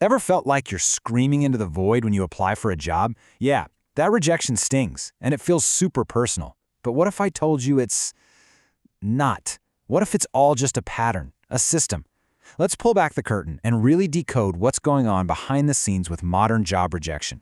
Ever felt like you're screaming into the void when you apply for a job? Yeah, that rejection stings, and it feels super personal. But what if I told you it's not? What if it's all just a pattern, a system? Let's pull back the curtain and really decode what's going on behind the scenes with modern job rejection.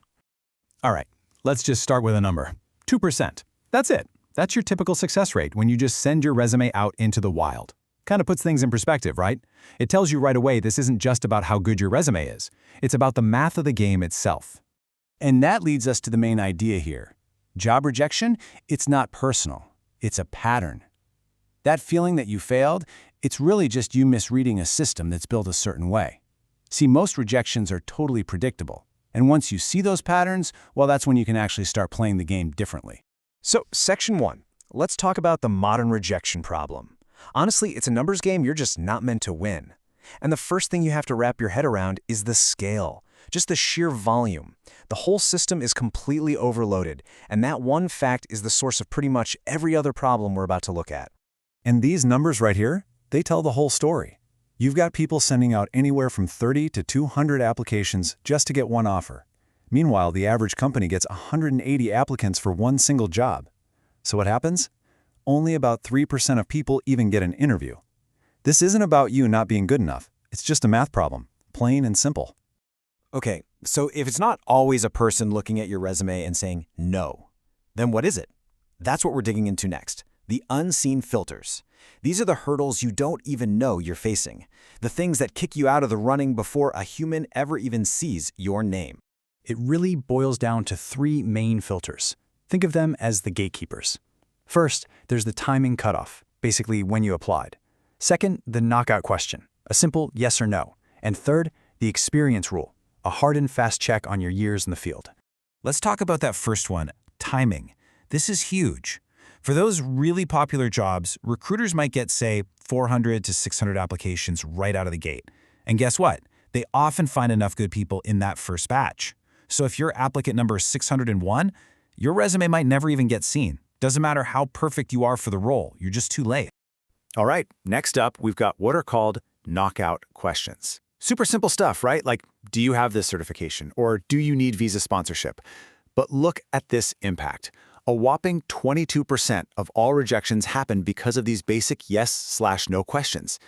All right, let's just start with a number. 2%. That's it. That's your typical success rate when you just send your resume out into the wild. Kind of puts things in perspective, right? It tells you right away this isn't just about how good your resume is. It's about the math of the game itself. And that leads us to the main idea here. Job rejection, it's not personal. It's a pattern. That feeling that you failed, it's really just you misreading a system that's built a certain way. See, most rejections are totally predictable. And once you see those patterns, well, that's when you can actually start playing the game differently. So, Section 1. Let's talk about the modern rejection problem. Honestly, it's a numbers game you're just not meant to win. And the first thing you have to wrap your head around is the scale. Just the sheer volume. The whole system is completely overloaded, and that one fact is the source of pretty much every other problem we're about to look at. And these numbers right here, they tell the whole story. You've got people sending out anywhere from 30 to 200 applications just to get one offer. Meanwhile, the average company gets 180 applicants for one single job. So what happens? Only about 3% of people even get an interview. This isn't about you not being good enough. It's just a math problem, plain and simple. Okay, so if it's not always a person looking at your resume and saying no, then what is it? That's what we're digging into next. The unseen filters. These are the hurdles you don't even know you're facing. The things that kick you out of the running before a human ever even sees your name. It really boils down to three main filters. Think of them as the gatekeepers. First, there's the timing cutoff, basically when you applied. Second, the knockout question, a simple yes or no. And third, the experience rule, a hard and fast check on your years in the field. Let's talk about that first one, timing. This is huge. For those really popular jobs, recruiters might get, say, 400 to 600 applications right out of the gate. And guess what? They often find enough good people in that first batch. So if your applicant number is 601, your resume might never even get seen. Doesn't matter how perfect you are for the role, you're just too late. All right, next up, we've got what are called knockout questions. Super simple stuff, right? Like, do you have this certification? Or do you need visa sponsorship? But look at this impact. A whopping 22% of all rejections happen because of these basic yes/no questions.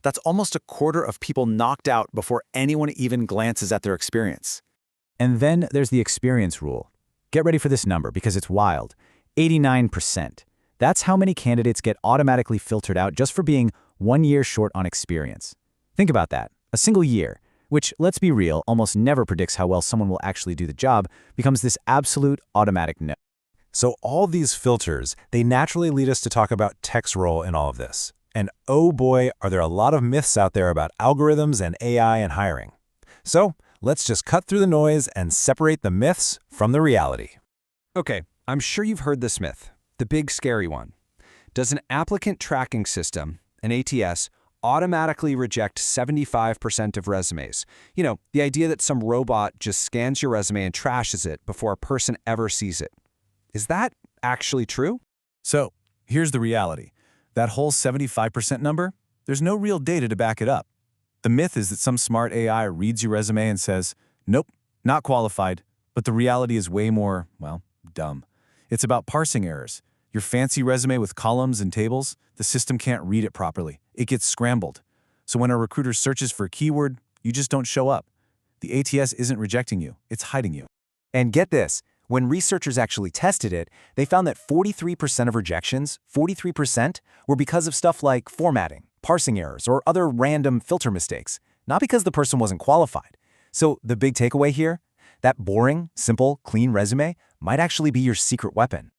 That's almost a quarter of people knocked out before anyone even glances at their experience. And then there's the experience rule. Get ready for this number because it's wild. 89%. That's how many candidates get automatically filtered out just for being 1 year short on experience. Think about that. A single year, which, let's be real, almost never predicts how well someone will actually do the job, becomes this absolute automatic no. So all these filters, they naturally lead us to talk about tech's role in all of this. And oh boy, are there a lot of myths out there about algorithms and AI and hiring. So let's just cut through the noise and separate the myths from the reality. Okay, I'm sure you've heard this myth, the big scary one. Does an applicant tracking system, an ATS, automatically reject 75% of resumes? You know, the idea that some robot just scans your resume and trashes it before a person ever sees it. Is that actually true? So here's the reality. That whole 75% number, there's no real data to back it up. The myth is that some smart AI reads your resume and says, nope, not qualified. But the reality is way more, well, dumb. It's about parsing errors. Your fancy resume with columns and tables, the system can't read it properly. It gets scrambled. So when a recruiter searches for a keyword, you just don't show up. The ATS isn't rejecting you, it's hiding you. And get this, when researchers actually tested it, they found that 43% of rejections, 43%, were because of stuff like formatting, parsing errors, or other random filter mistakes, not because the person wasn't qualified. So the big takeaway here? That boring, simple, clean resume might actually be your secret weapon.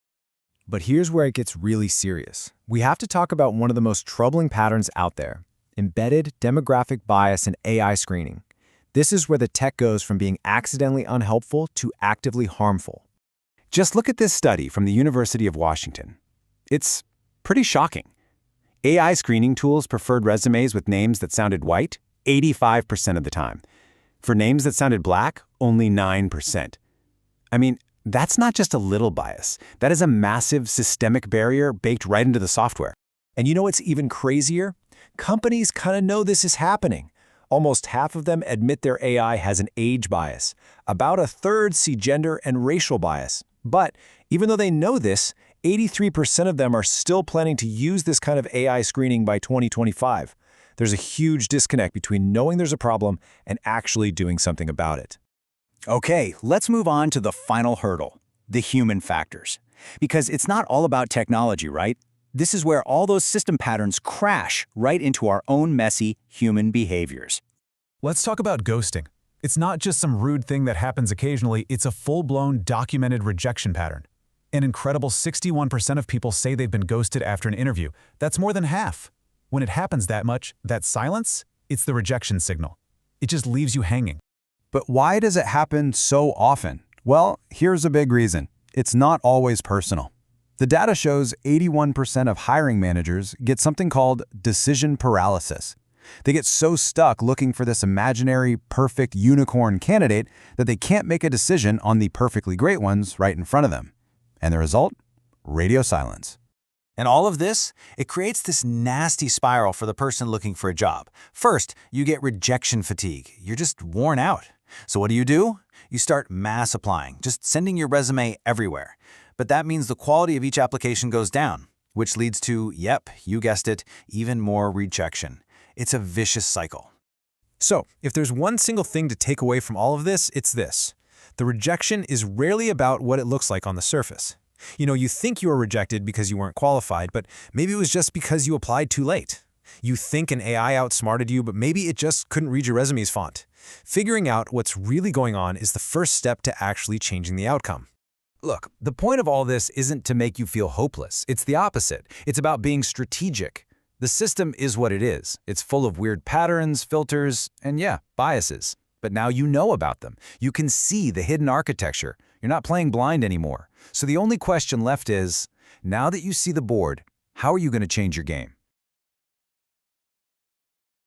But here's where it gets really serious. We have to talk about one of the most troubling patterns out there, embedded demographic bias in AI screening. This is where the tech goes from being accidentally unhelpful to actively harmful. Just look at this study from the University of Washington. It's pretty shocking. AI screening tools preferred resumes with names that sounded white 85% of the time. For names that sounded black, only 9%. I mean, that's not just a little bias. That is a massive systemic barrier baked right into the software. And you know what's even crazier? Companies kind of know this is happening. Almost half of them admit their AI has an age bias. About a third see gender and racial bias. But even though they know this, 83% of them are still planning to use this kind of AI screening by 2025. There's a huge disconnect between knowing there's a problem and actually doing something about it. Okay, let's move on to the final hurdle, the human factors. Because it's not all about technology, right? This is where all those system patterns crash right into our own messy human behaviors. Let's talk about ghosting. It's not just some rude thing that happens occasionally, it's a full-blown documented rejection pattern. An incredible 61% of people say they've been ghosted after an interview. That's more than half. When it happens that much, that silence, it's the rejection signal. It just leaves you hanging. But why does it happen so often? Well, here's a big reason. It's not always personal. The data shows 81% of hiring managers get something called decision paralysis. They get so stuck looking for this imaginary, perfect unicorn candidate that they can't make a decision on the perfectly great ones right in front of them. And the result? Radio silence. And all of this, it creates this nasty spiral for the person looking for a job. First, you get rejection fatigue. You're just worn out. So what do? You start mass applying, just sending your resume everywhere. But that means the quality of each application goes down, which leads to, yep, you guessed it, even more rejection. It's a vicious cycle. So, if there's one single thing to take away from all of this, it's this. The rejection is rarely about what it looks like on the surface. You think you were rejected because you weren't qualified, but maybe it was just because you applied too late. You think an AI outsmarted you, but maybe it just couldn't read your resume's font. Figuring out what's really going on is the first step to actually changing the outcome. Look, the point of all this isn't to make you feel hopeless. It's the opposite. It's about being strategic. The system is what it is. It's full of weird patterns, filters, and biases. But now you know about them. You can see the hidden architecture. You're not playing blind anymore. So the only question left is, now that you see the board, how are you going to change your game?